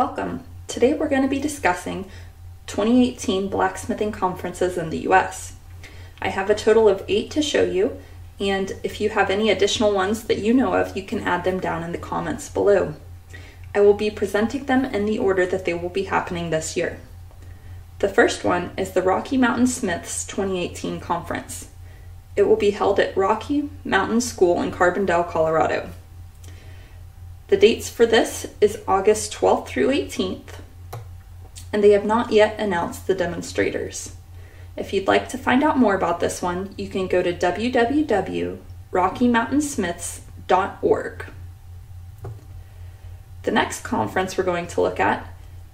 Welcome. Today we're going to be discussing 2018 blacksmithing conferences in the US. I have a total of 8 to show you, and if you have any additional ones that you know of, you can add them down in the comments below. I will be presenting them in the order that they will be happening this year. The first one is the Rocky Mountain Smiths 2018 conference. It will be held at Rocky Mountain School in Carbondale, Colorado. The dates for this is August 12th through 18th, and they have not yet announced the demonstrators. If you'd like to find out more about this one, you can go to www.rockymountainsmiths.org. The next conference we're going to look at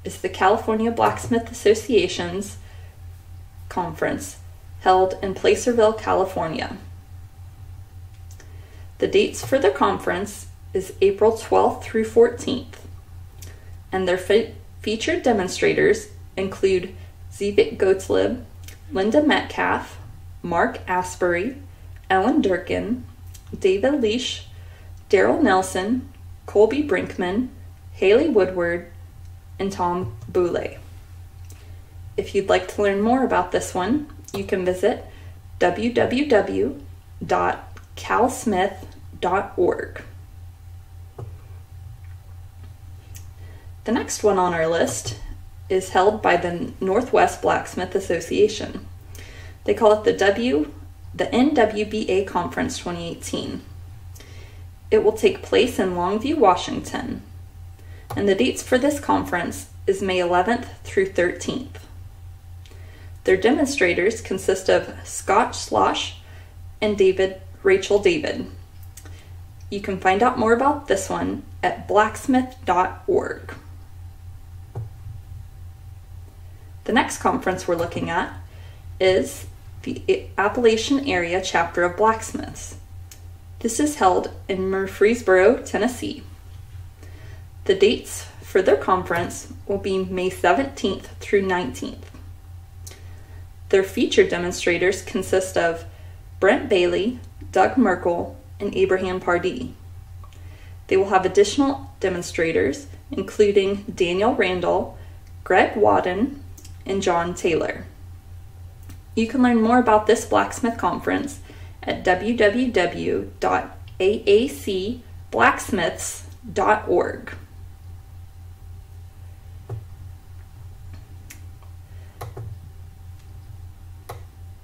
is the California Blacksmith Association's conference held in Placerville, California. The dates for the conference is April 12th through 14th, and their featured demonstrators include Zivik Gottlieb, Linda Metcalf, Mark Asbury, Ellen Durkin, David Leash, Daryl Nelson, Colby Brinkman, Haley Woodward, and Tom Boulay. If you'd like to learn more about this one, you can visit www.calsmith.org. The next one on our list is held by the Northwest Blacksmith Association. They call it the NWBA Conference 2018. It will take place in Longview, Washington, and the dates for this conference is May 11th through 13th. Their demonstrators consist of Scott Slosh and Rachel David. You can find out more about this one at blacksmith.org. The next conference we're looking at is the Appalachian Area Chapter of Blacksmiths. This is held in Murfreesboro, Tennessee. The dates for their conference will be May 17th through 19th. Their featured demonstrators consist of Brent Bailey, Doug Merkel, and Abraham Pardee. They will have additional demonstrators, including Daniel Randall, Greg Wadden, and John Taylor. You can learn more about this blacksmith conference at www.aacblacksmiths.org.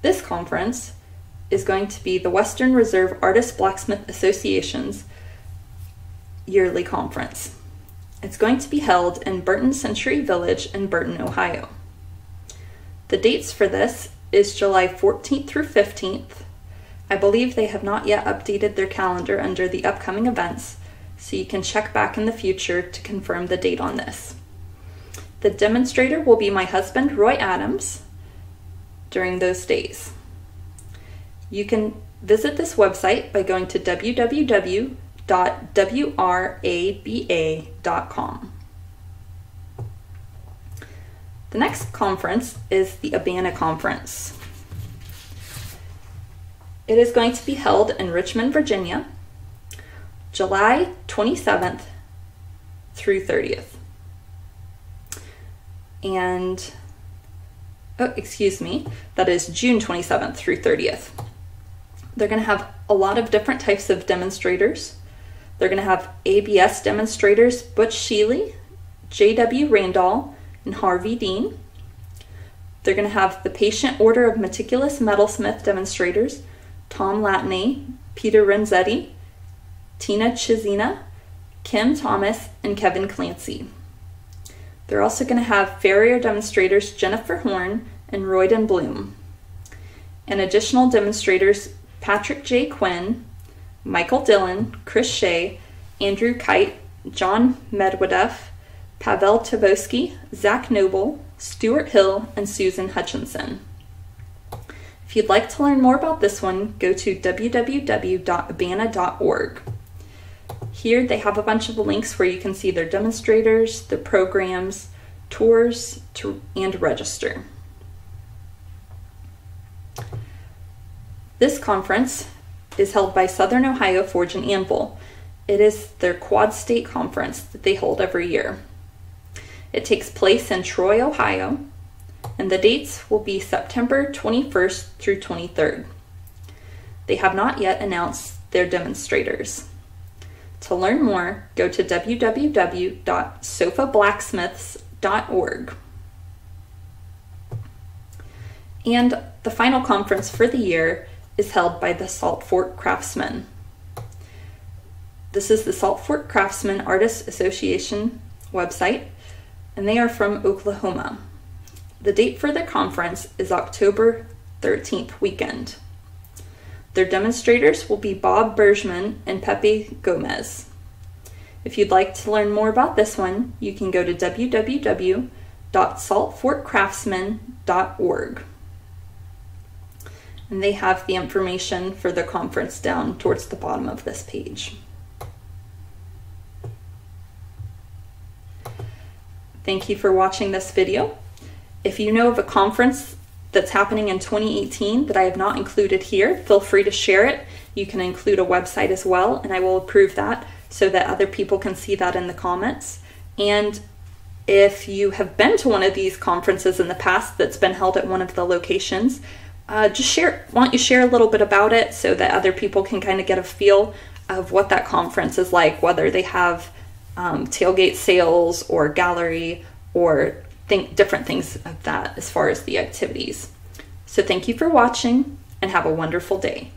This conference is going to be the Western Reserve Artist Blacksmith Association's yearly conference. It's going to be held in Burton Century Village in Burton, Ohio. The dates for this is July 14th through 15th. I believe they have not yet updated their calendar under the upcoming events, so you can check back in the future to confirm the date on this. The demonstrator will be my husband, Roy Adams, during those days. You can visit this website by going to www.wraba.com. The next conference is the Urbana Conference. It is going to be held in Richmond, Virginia, July 27th through 30th. That is June 27th through 30th. They're going to have a lot of different types of demonstrators. They're going to have ABS demonstrators Butch Sheely, J.W. Randall, and Harvey Dean. They're going to have the Patient Order of Meticulous Metalsmith demonstrators Tom Latney, Peter Renzetti, Tina Chizina, Kim Thomas, and Kevin Clancy. They're also going to have farrier demonstrators Jennifer Horn and Royden Bloom, and additional demonstrators Patrick J. Quinn, Michael Dillon, Chris Shea, Andrew Kite, John Medvedeff, Pavel Tavoski, Zach Noble, Stuart Hill, and Susan Hutchinson. If you'd like to learn more about this one, go to www.urbana.org. Here they have a bunch of links where you can see their demonstrators, their programs, tours, and register. This conference is held by Southern Ohio Forge and Anvil. It is their Quad State Conference that they hold every year. It takes place in Troy, Ohio, and the dates will be September 21st through 23rd. They have not yet announced their demonstrators. To learn more, go to www.sofablacksmiths.org. And the final conference for the year is held by the Salt Fork Craftsmen. This is the Salt Fork Craftsmen Artists Association website, and they are from Oklahoma. The date for the conference is October 13th weekend. Their demonstrators will be Bob Bergman and Pepe Gomez. If you'd like to learn more about this one, you can go to www.saltforkcraftsmen.org. And they have the information for the conference down towards the bottom of this page. Thank you for watching this video. If you know of a conference that's happening in 2018 that I have not included here, feel free to share it. You can include a website as well, and I will approve that so that other people can see that in the comments. And if you have been to one of these conferences in the past that's been held at one of the locations, just share. Why don't you share a little bit about it so that other people can kind of get a feel of what that conference is like, whether they have tailgate sales or gallery or different things of that as far as the activities. So thank you for watching and have a wonderful day.